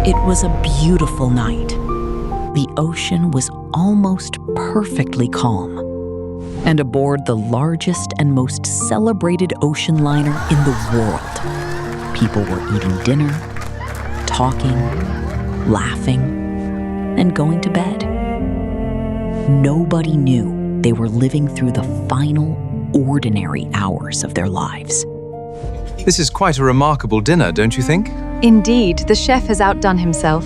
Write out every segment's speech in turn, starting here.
It was a beautiful night. The ocean was almost perfectly calm. And aboard the largest and most celebrated ocean liner in the world, people were eating dinner, talking, laughing, and going to bed. Nobody knew they were living through the final, ordinary hours of their lives. This is quite a remarkable dinner, don't you think? Indeed, the chef has outdone himself.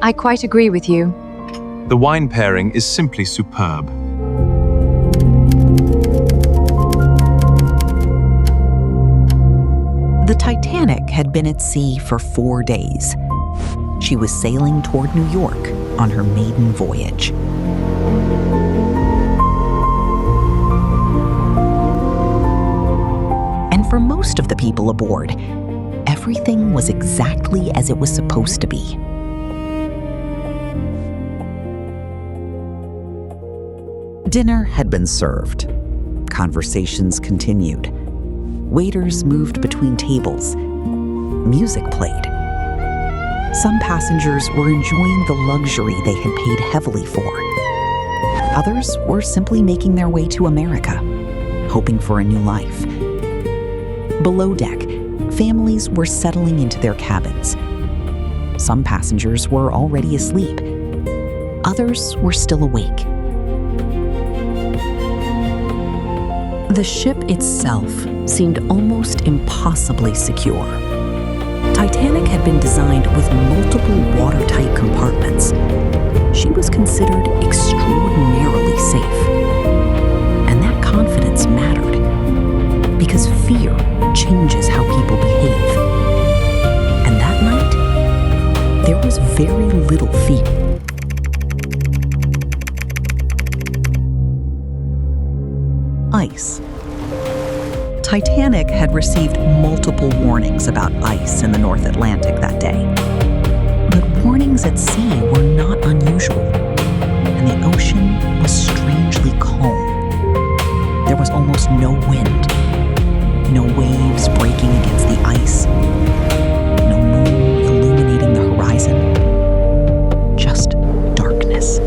I quite agree with you. The wine pairing is simply superb. The Titanic had been at sea for 4 days. She was sailing toward New York on her maiden voyage. And for most of the people aboard, everything was exactly as it was supposed to be. Dinner had been served. Conversations continued. Waiters moved between tables. Music played. Some passengers were enjoying the luxury they had paid heavily for. Others were simply making their way to America, hoping for a new life. Below deck, families were settling into their cabins. Some passengers were already asleep. Others were still awake. The ship itself seemed almost impossibly secure. Titanic had been designed with multiple watertight compartments. She was considered extraordinarily safe. And that confidence mattered, because fear changes how people behave. And that night, there was very little fear. Ice. Titanic had received multiple warnings about ice in the North Atlantic that day. But warnings at sea were not unusual, and the ocean was strangely calm. There was almost no wind, no waves breaking against the ice, no moon illuminating the horizon, just darkness.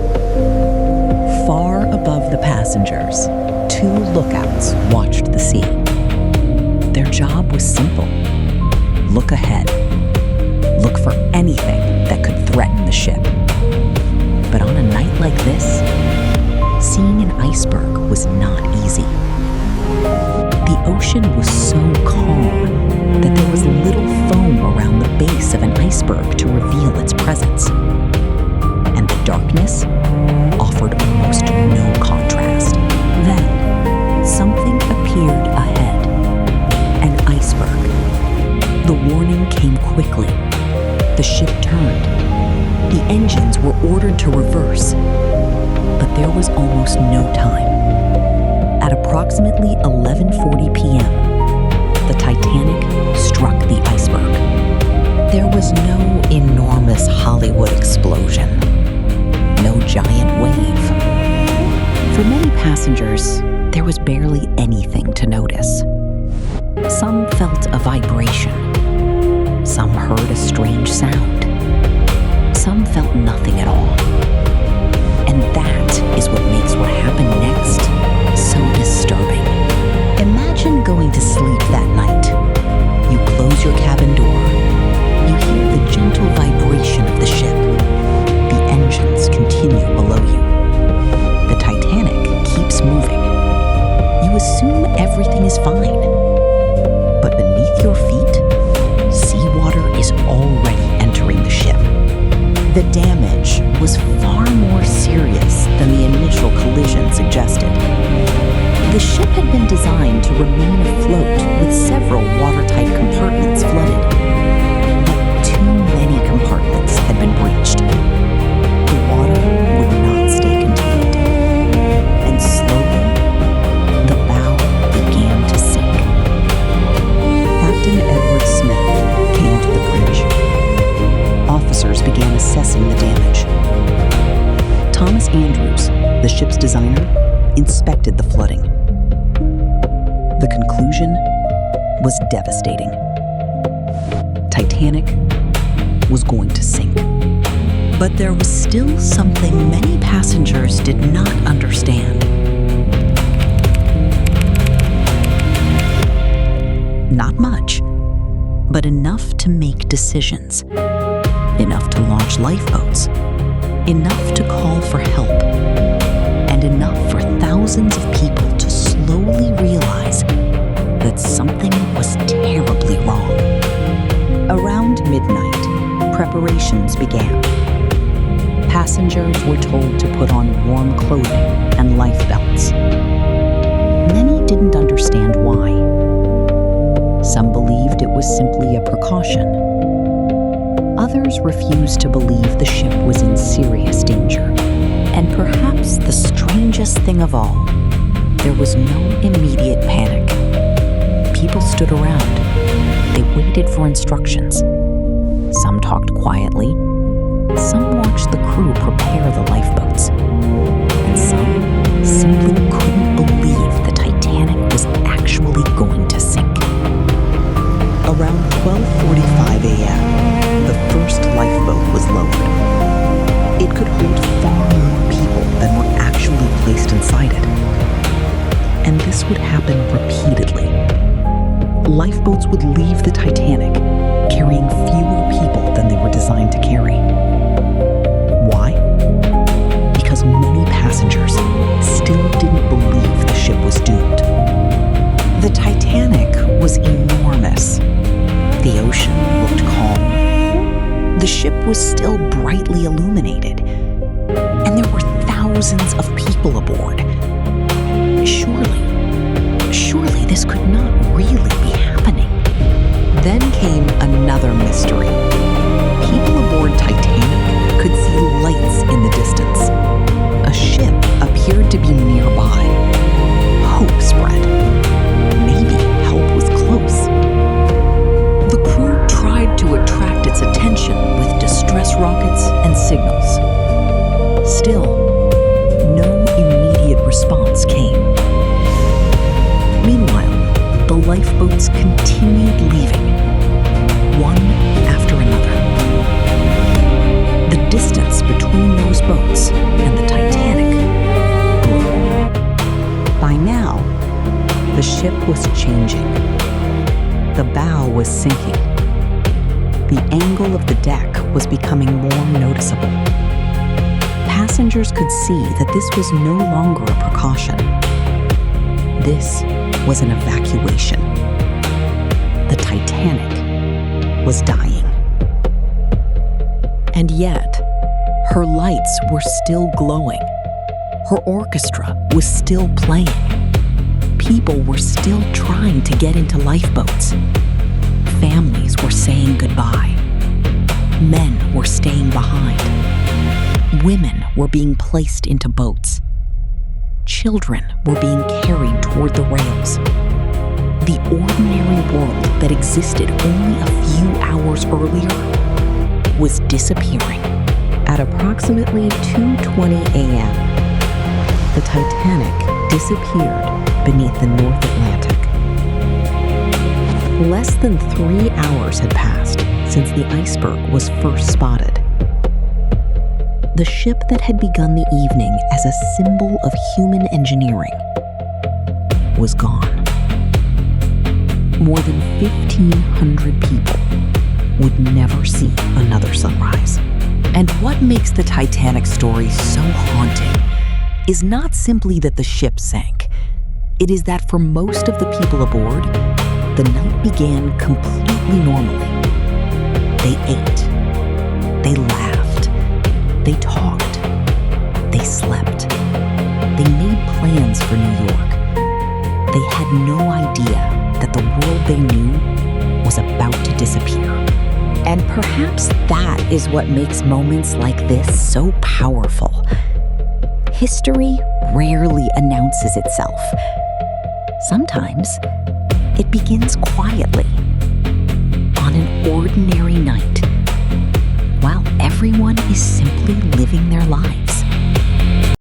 Far above the passengers, 2 lookouts watched the sea. Their job was simple. Look ahead. Look for anything that could threaten the ship. But on a night like this, seeing an iceberg was not easy. The ocean was so calm that there was little foam around the base of an iceberg to reveal its presence. And the darkness offered almost no contrast. Then, something appeared ahead. An iceberg. The warning came quickly. The ship turned. The engines were ordered to reverse. But there was almost no time. At approximately 11:40 p.m., the Titanic struck the iceberg. There was no enormous Hollywood explosion. No giant wave. For many passengers, there was barely anything to notice. Some felt a vibration. Some heard a strange sound. Some felt nothing at all. And that is what makes what happened next so disturbing. Imagine going to sleep that night. You close your cabin door. You hear the gentle vibration of the ship. The engines continue below you. The Titanic keeps moving. You assume everything is fine. But beneath your feet, seawater is already entering the ship. The damage was far more serious than the initial collision suggested. The ship had been designed to remain afloat with several watertight compartments flooded. But too many compartments had been breached. The water would not stay contained. And slowly, the bow began to sink. Captain Edward Smith came to the bridge. Officers began assessing the damage. Thomas Andrews, the ship's designer, inspected the flooding. The conclusion was devastating. Titanic was going to sink. But there was still something many passengers did not understand. Not much, but enough to make decisions. Enough to launch lifeboats. Enough to call for help. And enough for thousands of people to slowly realize that something was terribly wrong. Around midnight, preparations began. Passengers were told to put on warm clothing and life belts. Many didn't understand why. Some believed it was simply a precaution. Others refused to believe the ship was in serious danger. And perhaps the strangest thing of all, there was no immediate panic. People stood around. They waited for instructions. Some talked quietly. Some watched the crew prepare the lifeboats. And some simply couldn't believe the Titanic was actually going to sink. Around 12:45 a.m., the first lifeboat was lowered. It could hold far more people than were actually placed inside it. And this would happen repeatedly. Lifeboats would leave the Titanic carrying fewer people than they were designed to carry. Why? Because many passengers still didn't believe the ship was doomed. The Titanic was enormous. The ocean looked calm. The ship was still brightly illuminated. And there were thousands of people aboard. Surely this could not really be happening. Then came another mystery. People aboard Titanic could see lights in the distance. A ship appeared to be nearby. Hope spread. Maybe help was close. The crew tried to attract its attention with distress rockets and signals. Still, no immediate response came. Meanwhile, the lifeboats continued leaving, one after another. The distance between those boats and the Titanic grew. By now, the ship was changing. The bow was sinking. The angle of the deck was becoming more noticeable. Passengers could see that this was no longer a precaution. This was an evacuation. The Titanic was dying. And yet, her lights were still glowing. Her orchestra was still playing. People were still trying to get into lifeboats. Families were saying goodbye. Men were staying behind. Women were being placed into boats. Children were being carried toward the rails. The ordinary world that existed only a few hours earlier was disappearing. At approximately 2:20 a.m., the Titanic disappeared beneath the North Atlantic. Less than 3 hours had passed since the Iceberg was first spotted. The ship that had begun the evening as a symbol of human engineering was gone. More than 1,500 people would never see another sunrise. And what makes the Titanic story so haunting is not simply that the ship sank. It is that for most of the people aboard, the night began completely normally. They ate. They laughed. They talked. They slept. They made plans for New York. They had no idea that the world they knew was about to disappear. And perhaps that is what makes moments like this so powerful. History rarely announces itself. Sometimes it begins quietly, on an ordinary night, while everyone is simply living their lives.